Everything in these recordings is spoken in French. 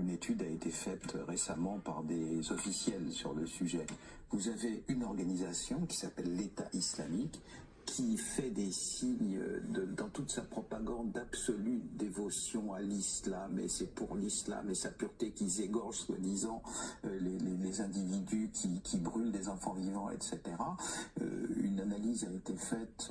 une étude a été faite récemment par des officiels sur le sujet. Vous avez une organisation qui s'appelle l'État islamique, qui fait des signes dans toute sa propagande d'absolue dévotion à l'islam, et c'est pour l'islam et sa pureté qu'ils égorgent soi-disant les individus qui brûlent des enfants vivants, etc. Une analyse a été faite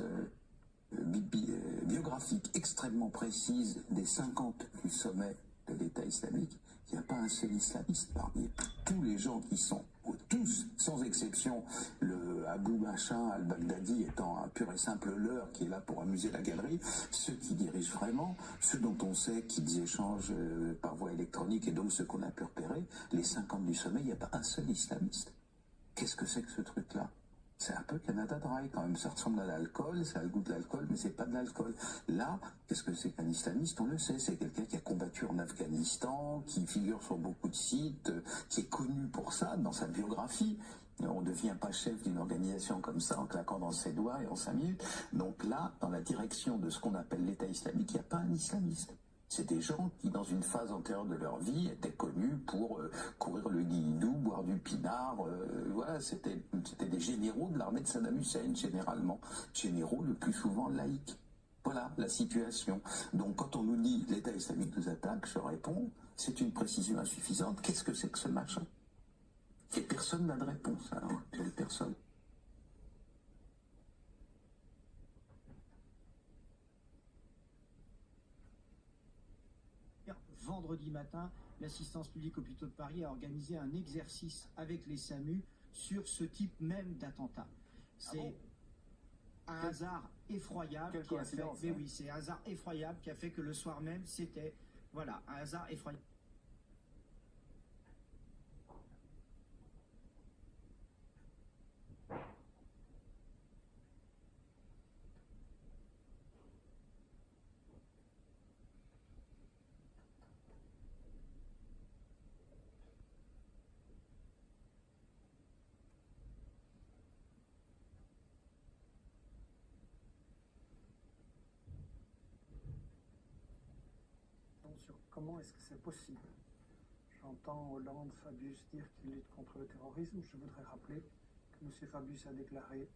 biographique extrêmement précise des 50 du sommet de l'État islamique. Il n'y a pas un seul islamiste parmi tous les gens qui sont, tous, sans exception, le Abu Machin al-Baghdadi étant un pur et simple leurre qui est là pour amuser la galerie, ceux qui dirigent vraiment, ceux dont on sait qu'ils échangent par voie électronique et donc ceux qu'on a pu repérer, les 50 du sommet, il n'y a pas un seul islamiste. Qu'est-ce que c'est que ce truc-là ? C'est un peu Canada Dry quand même, ça ressemble à l'alcool, ça a le goût de l'alcool, mais c'est pas de l'alcool. Là, qu'est-ce que c'est qu'un islamiste? On le sait, c'est quelqu'un qui a combattu en Afghanistan, qui figure sur beaucoup de sites, qui est connu pour ça dans sa biographie. On ne devient pas chef d'une organisation comme ça en claquant dans ses doigts et en 5 minutes. Donc là, dans la direction de ce qu'on appelle l'État islamique, il n'y a pas un islamiste. C'est des gens qui, dans une phase antérieure de leur vie, étaient connus pour courir le guilledou, boire du pinard. Voilà, c'était des généraux de l'armée de Saddam Hussein, généralement. Généraux le plus souvent laïcs. Voilà la situation. Donc quand on nous dit l'État islamique nous attaque, je réponds, c'est une précision insuffisante. Qu'est-ce que c'est que ce machin? Et personne n'a de réponse, alors. Personne. Vendredi matin, l'assistance publique hôpitaux de Paris a organisé un exercice avec les SAMU sur ce type même d'attentat. C'est un hasard effroyable qui a fait, mais oui, c'est un hasard effroyable qui a fait que le soir même, c'était, voilà, un hasard effroyable. Sur comment est-ce que c'est possible. J'entends Hollande, Fabius dire qu'il lutte contre le terrorisme. Je voudrais rappeler que M. Fabius a déclaré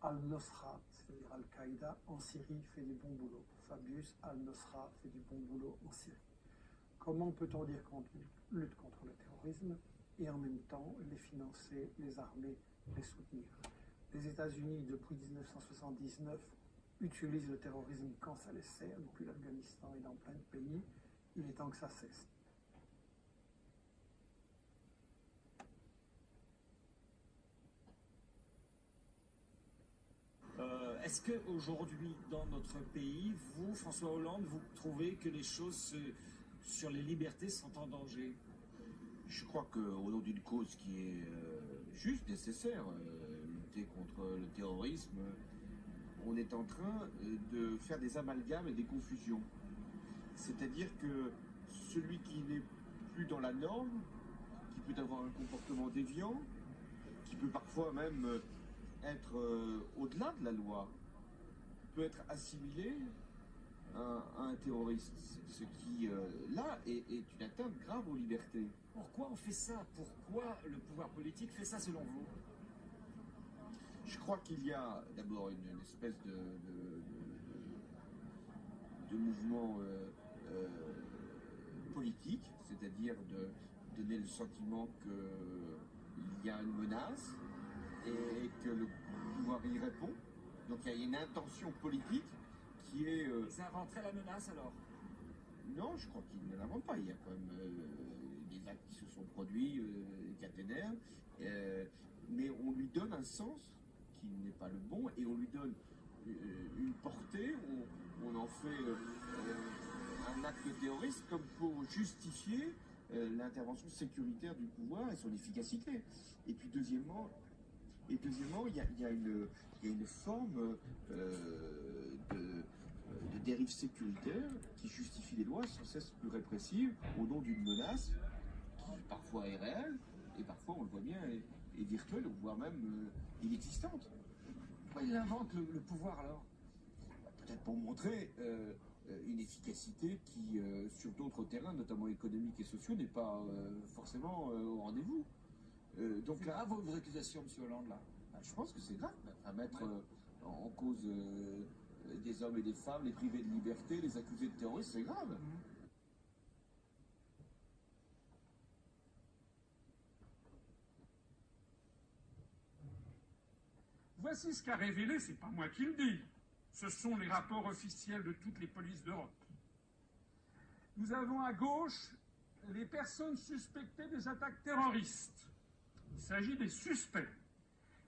Al-Nosra, c'est-à-dire Al-Qaïda, en Syrie fait du bon boulot. Fabius, Al-Nosra fait du bon boulot en Syrie. Comment peut-on dire qu'on lutte contre le terrorisme et en même temps les financer, les armer, les soutenir? Les États-Unis, depuis 1979, utilisent le terrorisme quand ça les sert, depuis l'Afghanistan et dans plein de pays. Il est temps que ça cesse. Est-ce qu'aujourd'hui, dans notre pays, vous, François Hollande, vous trouvez que les choses sur les libertés sont en danger? Je crois qu'au nom d'une cause qui est juste, nécessaire, lutter contre le terrorisme, on est en train de faire des amalgames et des confusions. C'est-à-dire que celui qui n'est plus dans la norme, qui peut avoir un comportement déviant, qui peut parfois même être au-delà de la loi, peut être assimilé à un terroriste. Ce qui, là, est une atteinte grave aux libertés. Pourquoi on fait ça? Pourquoi le pouvoir politique fait ça selon vous? Je crois qu'il y a d'abord une espèce de mouvement politique, c'est-à-dire de donner le sentiment qu'il y a une menace et que le pouvoir y répond. Donc il y a une intention politique qui est... Ils inventeraient la menace alors? Non, je crois qu'ils ne l'inventent pas. Il y a quand même des actes qui se sont produits, caténaires, mais on lui donne un sens qui n'est pas le bon et on lui donne une portée, on en fait un acte terroriste comme pour justifier l'intervention sécuritaire du pouvoir et son efficacité. Et puis deuxièmement, il y a une forme de dérive sécuritaire qui justifie les lois sans cesse plus répressives au nom d'une menace qui parfois est réelle et parfois, on le voit bien, est virtuelle, voire même inexistante. Pourquoi il invente le pouvoir alors? Peut-être pour montrer une efficacité qui, sur d'autres terrains, notamment économiques et sociaux, n'est pas forcément au rendez-vous. Donc C'est grave vos accusations, M. Hollande, là. je pense que c'est grave. À mettre en cause des hommes et des femmes, les priver de liberté, les accuser de terrorisme, c'est grave. Voici ce qu'a révélé, c'est pas moi qui le dis, ce sont les rapports officiels de toutes les polices d'Europe. Nous avons à gauche les personnes suspectées des attaques terroristes. Il s'agit des suspects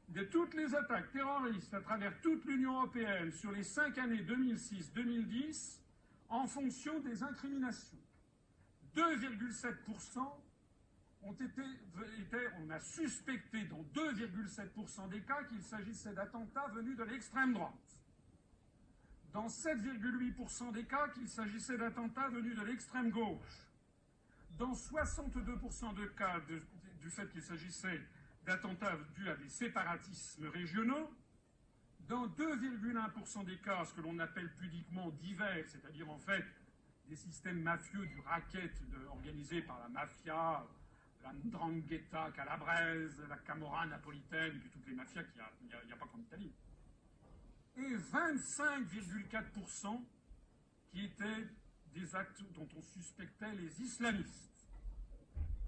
de toutes les attaques terroristes à travers toute l'Union européenne sur les 5 années 2006-2010 en fonction des incriminations. 2,7% on a suspecté dans 2,7% des cas qu'il s'agissait d'attentats venus de l'extrême droite. Dans 7,8% des cas qu'il s'agissait d'attentats venus de l'extrême gauche. Dans 62% de cas du fait qu'il s'agissait d'attentats dus à des séparatismes régionaux, dans 2,1% des cas, ce que l'on appelle pudiquement divers, c'est-à-dire en fait des systèmes mafieux du racket organisés par la mafia, la 'ndrangheta calabraise, la Camorra napolitaine, puis toutes les mafias qu'il n'y a pas qu'en Italie. Et 25,4% qui étaient des actes dont on suspectait les islamistes.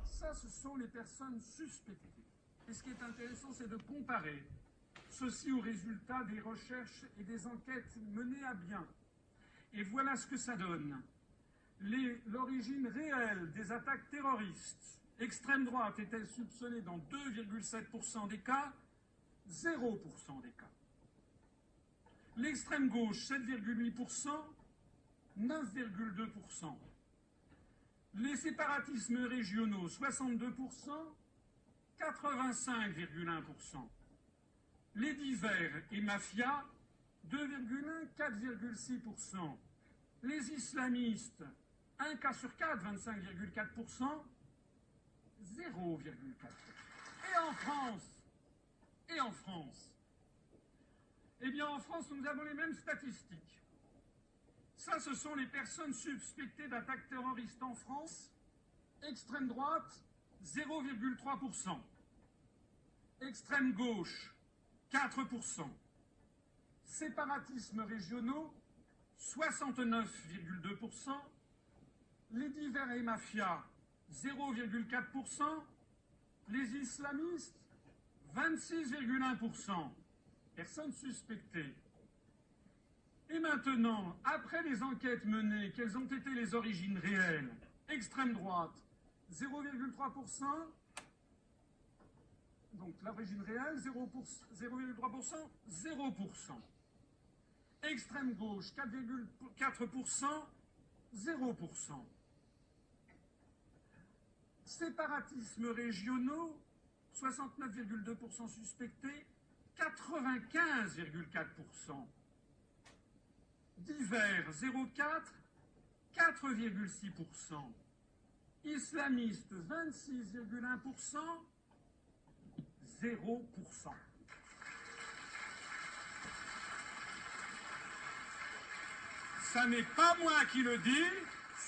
Ça, ce sont les personnes suspectées. Et ce qui est intéressant, c'est de comparer ceci aux résultats des recherches et des enquêtes menées à bien. Et voilà ce que ça donne. L'origine réelle des attaques terroristes, extrême droite était soupçonnée dans 2,7% des cas, 0% des cas. L'extrême gauche, 7,8%, 9,2%. Les séparatismes régionaux, 62%, 85,1%. Les divers et mafias, 2,1, 4,6%. Les islamistes, 1 cas sur 4, 25,4%, 0,4%. Et en France, eh bien en France, nous avons les mêmes statistiques. Ça, ce sont les personnes suspectées d'attaques terroristes en France. Extrême droite, 0,3%. Extrême gauche, 4%. Séparatismes régionaux, 69,2%. Les divers et mafias, 0,4%. Les islamistes, 26,1%. Personnes suspectées. Et maintenant, après les enquêtes menées, quelles ont été les origines réelles? Extrême droite, 0,3%. Donc l'origine réelle, 0,3%, 0%. Extrême gauche, 4,4%, 0%. Séparatismes régionaux, 69,2% suspectés, 95,4%. Divers, 0,4, 4,6%. Islamistes, 26,1%, 0%. Ça n'est pas moi qui le dis,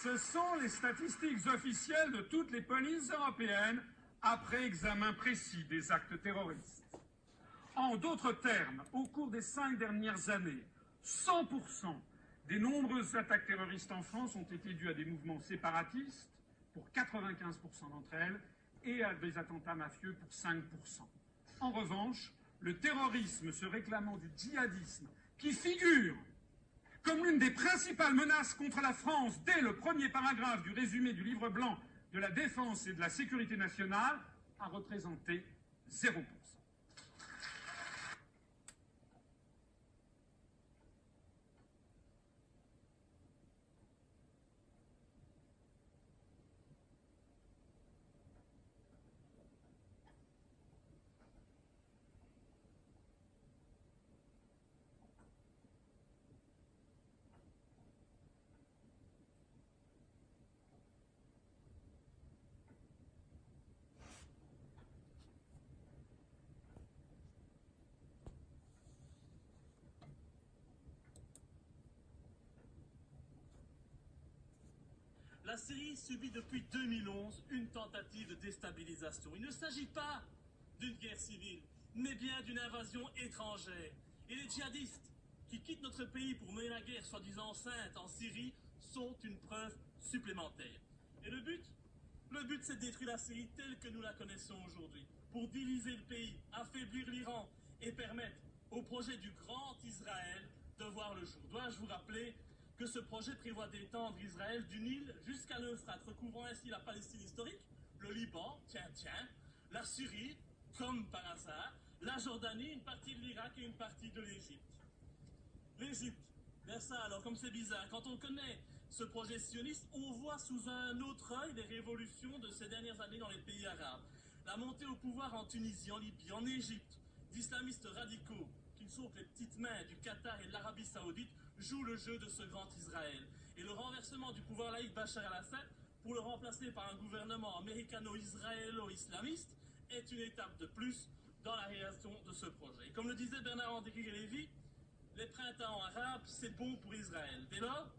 ce sont les statistiques officielles de toutes les polices européennes après examen précis des actes terroristes. En d'autres termes, au cours des 5 dernières années, 100% des nombreuses attaques terroristes en France ont été dues à des mouvements séparatistes, pour 95% d'entre elles, et à des attentats mafieux pour 5%. En revanche, le terrorisme se réclamant du djihadisme, qui figure comme l'une des principales menaces contre la France dès le premier paragraphe du résumé du livre blanc de la défense et de la sécurité nationale, a représenté 0%. La Syrie subit depuis 2011 une tentative de déstabilisation. Il ne s'agit pas d'une guerre civile, mais bien d'une invasion étrangère. Et les djihadistes qui quittent notre pays pour mener la guerre soi-disant sainte en Syrie sont une preuve supplémentaire. Et le but, c'est de détruire la Syrie telle que nous la connaissons aujourd'hui, pour diviser le pays, affaiblir l'Iran et permettre au projet du Grand Israël de voir le jour. Dois-je vous rappeler que ce projet prévoit d'étendre Israël du Nil jusqu'à l'Euphrate, recouvrant ainsi la Palestine historique, le Liban, la Syrie, comme par hasard, la Jordanie, une partie de l'Irak et une partie de l'Égypte. L'Égypte, bien ça alors, comme c'est bizarre, quand on connaît ce projet sioniste, on voit sous un autre œil les révolutions de ces dernières années dans les pays arabes. La montée au pouvoir en Tunisie, en Libye, en Égypte, d'islamistes radicaux, qui ne sont que les petites mains du Qatar et de l'Arabie Saoudite, jouent le jeu de ce grand Israël. Et le renversement du pouvoir laïque Bachar el-Assad, pour le remplacer par un gouvernement américano-israélo-islamiste, est une étape de plus dans la réalisation de ce projet. Et comme le disait Bernard-Henri Lévy, les printemps arabes, c'est bon pour Israël. Dès lors,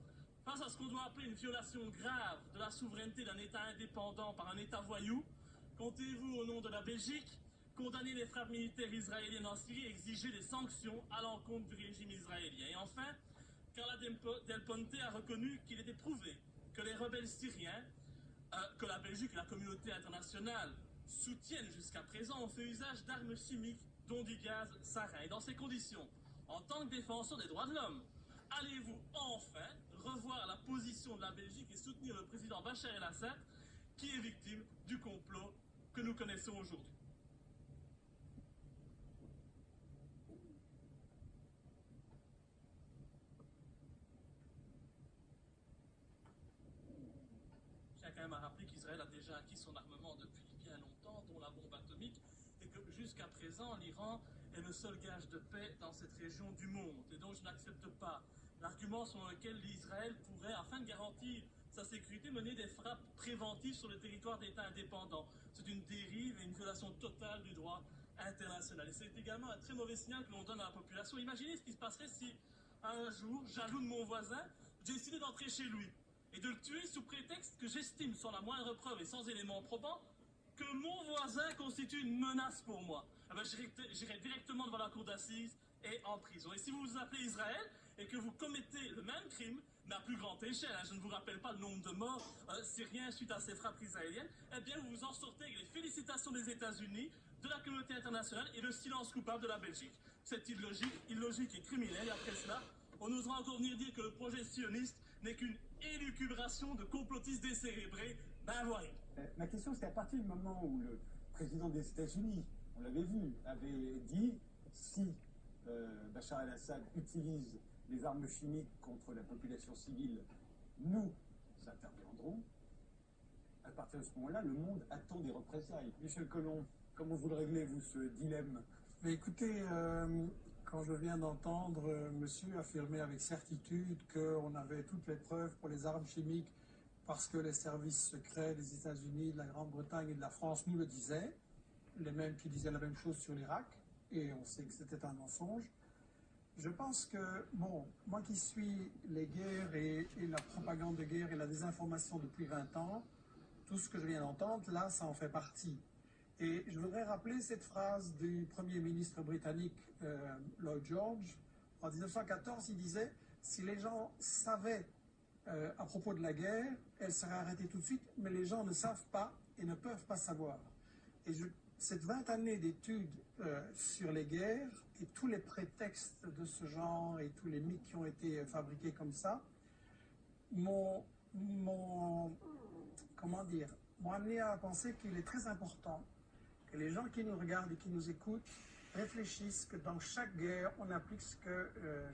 face à ce qu'on doit appeler une violation grave de la souveraineté d'un État indépendant par un État voyou, comptez-vous, au nom de la Belgique, condamner les frappes militaires israéliennes en Syrie et exiger des sanctions à l'encontre du régime israélien. Et enfin, Carla Del Ponte a reconnu qu'il était prouvé que les rebelles syriens, que la Belgique et la communauté internationale soutiennent jusqu'à présent, ont fait usage d'armes chimiques, dont du gaz sarin. Et dans ces conditions, en tant que défenseur des droits de l'homme, allez-vous enfin revoir la position de la Belgique et soutenir le président Bachar el-Assad, qui est victime du complot que nous connaissons aujourd'hui? Je tiens quand même à rappeler qu'Israël a déjà acquis son armement depuis bien longtemps, dont la bombe atomique, et que jusqu'à présent, l'Iran est le seul gage de paix dans cette région du monde. Et donc je n'accepte pas l'argument selon lequel l'Israël pourrait, afin de garantir sa sécurité, mener des frappes préventives sur le territoire d'États indépendants. C'est une dérive et une violation totale du droit international. Et c'est également un très mauvais signal que l'on donne à la population. Imaginez ce qui se passerait si, un jour, jaloux de mon voisin, j'ai décidé d'entrer chez lui et de le tuer sous prétexte que j'estime, sans la moindre preuve et sans éléments probants, que mon voisin constitue une menace pour moi. Eh ben, j'irai directement devant la cour d'assises et en prison. Et si vous vous appelez Israël et que vous commettez le même crime, mais à plus grande échelle, je ne vous rappelle pas le nombre de morts syriens suite à ces frappes israéliennes, eh bien vous vous en sortez avec les félicitations des États-Unis, de la communauté internationale et le silence coupable de la Belgique. C'est illogique et criminel. Et après cela, on osera encore venir dire que le projet sioniste n'est qu'une élucubration de complotistes décérébrés. Ben voyez. Ma question, c'est à partir du moment où le président des États-Unis, on l'avait vu, avait dit si Bachar el-Assad utilise les armes chimiques contre la population civile, nous interviendrons. À partir de ce moment-là, le monde attend des représailles. Michel Collomb, comment vous le réglez, vous, ce dilemme? Mais écoutez, quand je viens d'entendre monsieur affirmer avec certitude qu'on avait toutes les preuves pour les armes chimiques parce que les services secrets des États-Unis, de la Grande-Bretagne et de la France nous le disaient, les mêmes qui disaient la même chose sur l'Irak, et on sait que c'était un mensonge. Je pense que, bon, moi qui suis les guerres et la propagande de guerre et la désinformation depuis 20 ans, tout ce que je viens d'entendre, là, ça en fait partie. Et je voudrais rappeler cette phrase du Premier ministre britannique Lloyd George. En 1914, il disait « Si les gens savaient à propos de la guerre, elle serait arrêtée tout de suite, mais les gens ne savent pas et ne peuvent pas savoir. » Et cette 20 années d'études sur les guerres et tous les prétextes de ce genre et tous les mythes qui ont été fabriqués comme ça m'ont amené à penser qu'il est très important que les gens qui nous regardent et qui nous écoutent réfléchissent que dans chaque guerre, on applique ce que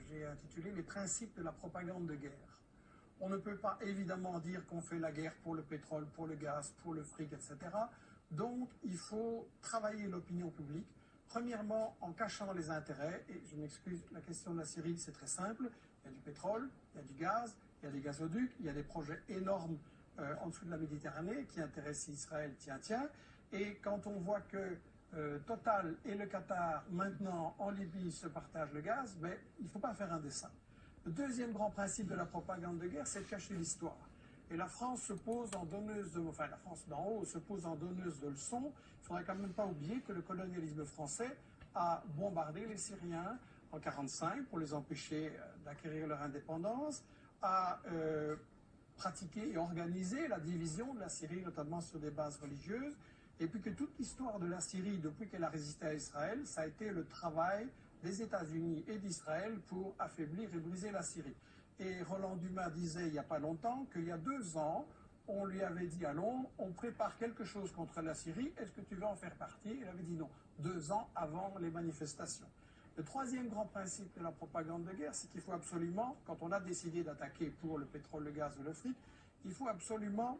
j'ai intitulé les principes de la propagande de guerre. On ne peut pas évidemment dire qu'on fait la guerre pour le pétrole, pour le gaz, pour le fric, etc. Donc, il faut travailler l'opinion publique, premièrement en cachant les intérêts, et je m'excuse, la question de la Syrie, c'est très simple, il y a du pétrole, il y a du gaz, il y a des gazoducs, il y a des projets énormes en dessous de la Méditerranée qui intéressent Israël, tiens, et quand on voit que Total et le Qatar, maintenant en Libye, se partagent le gaz, ben, il ne faut pas faire un dessin. Le deuxième grand principe de la propagande de guerre, c'est de cacher l'histoire. Et la France se pose en donneuse de, enfin la France d'en haut se pose en donneuse de leçons. Il ne faudrait quand même pas oublier que le colonialisme français a bombardé les Syriens en 1945 pour les empêcher d'acquérir leur indépendance, a pratiqué et organisé la division de la Syrie, notamment sur des bases religieuses, et puis que toute l'histoire de la Syrie, depuis qu'elle a résisté à Israël, ça a été le travail des États-Unis et d'Israël pour affaiblir et briser la Syrie. Et Roland Dumas disait il n'y a pas longtemps qu'il y a 2 ans, on lui avait dit à Londres, on prépare quelque chose contre la Syrie, est-ce que tu veux en faire partie? Il avait dit non, 2 ans avant les manifestations. Le troisième grand principe de la propagande de guerre, c'est qu'il faut absolument, quand on a décidé d'attaquer pour le pétrole, le gaz ou le fric, il faut absolument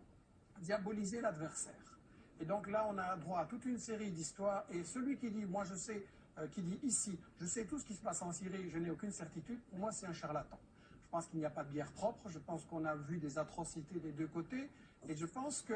diaboliser l'adversaire. Et donc là, on a droit à toute une série d'histoires, et celui qui dit, moi je sais, qui dit ici, je sais tout ce qui se passe en Syrie, je n'ai aucune certitude, pour moi c'est un charlatan. Je pense qu'il n'y a pas de guerre propre, je pense qu'on a vu des atrocités des 2 côtés, et je pense que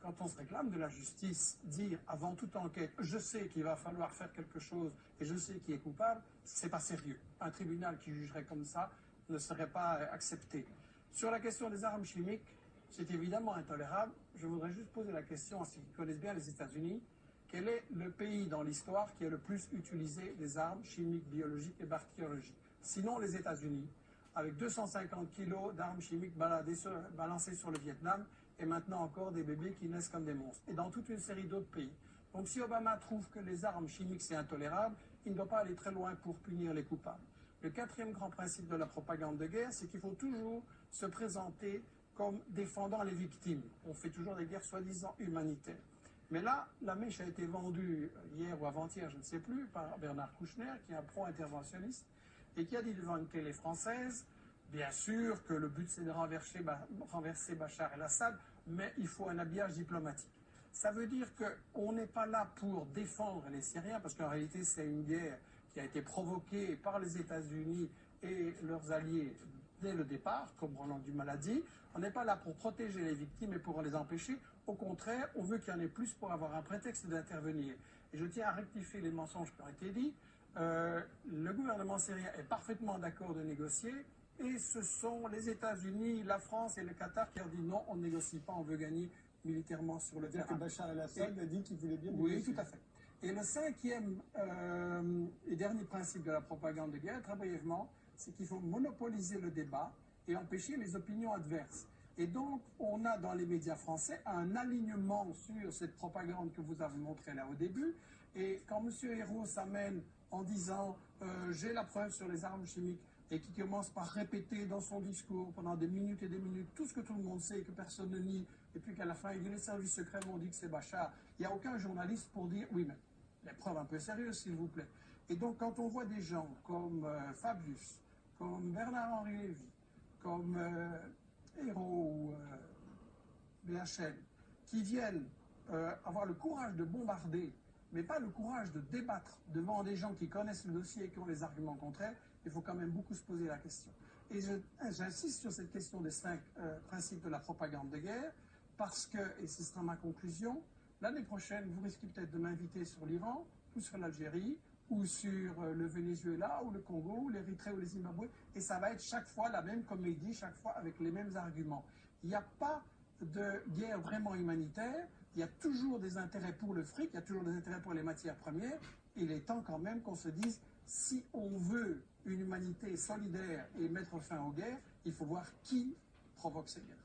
quand on se réclame de la justice, dire avant toute enquête, je sais qu'il va falloir faire quelque chose et je sais qui est coupable, c'est pas sérieux. Un tribunal qui jugerait comme ça ne serait pas accepté. Sur la question des armes chimiques, c'est évidemment intolérable. Je voudrais juste poser la question à ceux qui connaissent bien les États-Unis. Quel est le pays dans l'histoire qui a le plus utilisé des armes chimiques, biologiques et bactériologiques? Sinon les États-Unis, avec 250 kilos d'armes chimiques balancées sur le Vietnam, et maintenant encore des bébés qui naissent comme des monstres. Et dans toute une série d'autres pays. Donc si Obama trouve que les armes chimiques c'est intolérable, il ne doit pas aller très loin pour punir les coupables. Le 4e grand principe de la propagande de guerre, c'est qu'il faut toujours se présenter comme défendant les victimes. On fait toujours des guerres soi-disant humanitaires. Mais là, la mèche a été vendue hier ou avant-hier, je ne sais plus, par Bernard Kouchner, qui est un pro-interventionniste, et qui a dit devant une télé française, bien sûr que le but c'est de renverser Bachar el-Assad, mais il faut un habillage diplomatique. Ça veut dire qu'on n'est pas là pour défendre les Syriens, parce qu'en réalité c'est une guerre qui a été provoquée par les États-Unis et leurs alliés dès le départ, comme Roland Dumas l'a dit. On n'est pas là pour protéger les victimes et pour les empêcher. Au contraire, on veut qu'il y en ait plus pour avoir un prétexte d'intervenir. Et je tiens à rectifier les mensonges qui ont été dits. Le gouvernement syrien est parfaitement d'accord de négocier. Et ce sont les États-Unis, la France et le Qatar qui ont dit non, on ne négocie pas, on veut gagner militairement sur le terrain. Que Bachar el-Assad a dit qu'il voulait bien négocier. Oui, tout à fait. Et le 5e et dernier principe de la propagande de guerre, très brièvement, c'est qu'il faut monopoliser le débat et empêcher les opinions adverses. Et donc, on a dans les médias français un alignement sur cette propagande que vous avez montrée là au début. Et quand M. Hérault s'amène en disant « j'ai la preuve sur les armes chimiques », et qui commence par répéter dans son discours pendant des minutes et des minutes tout ce que tout le monde sait et que personne ne nie, et puis qu'à la fin, il dit les services secrets m'ont dit que c'est Bachar. Il n'y a aucun journaliste pour dire oui, mais les preuves un peu sérieuses, s'il vous plaît. Et donc, quand on voit des gens comme Fabius, comme Bernard-Henri Lévy, comme Hérault ou BHL, qui viennent avoir le courage de bombarder, mais pas le courage de débattre devant des gens qui connaissent le dossier et qui ont les arguments contraires, il faut quand même beaucoup se poser la question. Et j'insiste sur cette question des 5 principes de la propagande de guerre, parce que, et ce sera ma conclusion, l'année prochaine, vous risquez peut-être de m'inviter sur l'Iran, ou sur l'Algérie, ou sur le Venezuela, ou le Congo, ou l'Érythrée, ou le Zimbabwe, et ça va être chaque fois la même comédie, chaque fois avec les mêmes arguments. Il n'y a pas de guerre vraiment humanitaire, il y a toujours des intérêts pour le fric, il y a toujours des intérêts pour les matières premières. Il est temps quand même qu'on se dise, si on veut une humanité solidaire et mettre fin aux guerres, il faut voir qui provoque ces guerres.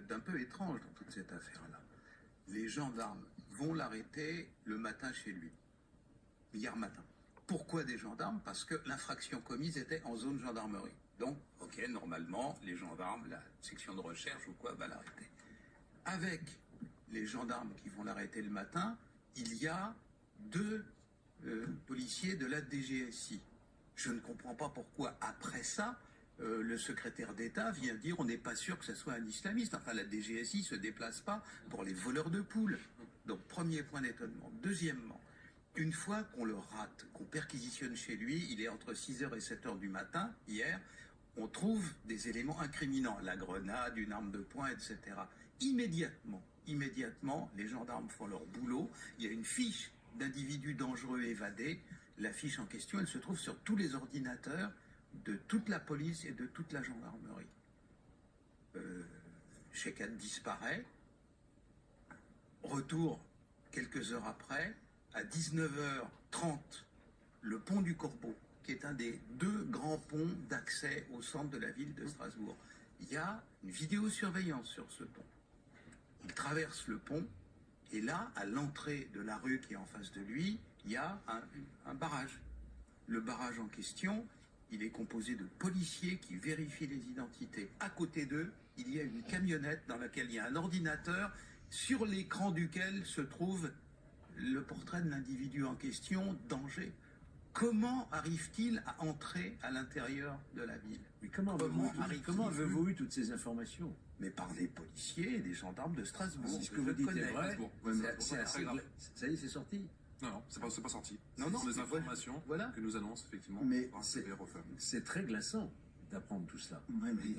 D'un peu étrange dans toute cette affaire-là. Les gendarmes vont l'arrêter le matin chez lui, hier matin. Pourquoi des gendarmes? Parce que l'infraction commise était en zone gendarmerie. Donc, ok, normalement, les gendarmes, la section de recherche ou quoi, va l'arrêter. Avec les gendarmes qui vont l'arrêter le matin, il y a 2 policiers de la DGSI. Je ne comprends pas pourquoi, après ça, le secrétaire d'État vient dire on n'est pas sûr que ce soit un islamiste. Enfin, la DGSI ne se déplace pas pour les voleurs de poules. Donc, premier point d'étonnement. Deuxièmement, une fois qu'on le rate, qu'on perquisitionne chez lui, il est entre 6h et 7h du matin, hier, on trouve des éléments incriminants, la grenade, une arme de poing, etc. Immédiatement, les gendarmes font leur boulot. Il y a une fiche d'individus dangereux évadés. La fiche en question, elle se trouve sur tous les ordinateurs de toute la police et de toute la gendarmerie. Sheikhat disparaît. Retour quelques heures après, à 19h30, le pont du Corbeau, qui est un des 2 grands ponts d'accès au centre de la ville de Strasbourg. Il y a une vidéosurveillance sur ce pont. Il traverse le pont, et là, à l'entrée de la rue qui est en face de lui, il y a un barrage. Le barrage en question, il est composé de policiers qui vérifient les identités. À côté d'eux, il y a une camionnette dans laquelle il y a un ordinateur, sur l'écran duquel se trouve le portrait de l'individu en question, danger. Comment arrive-t-il à entrer à l'intérieur de la ville? Mais comment avez-vous eu toutes ces informations? Mais par des policiers et des gendarmes de Strasbourg. Si ce que vous dites est vrai, ça y est, c'est sorti. Non, c'est pas sorti. Non, ce sont des informations que nous annonce effectivement. Mais c'est très glaçant d'apprendre tout cela. Ouais, mais...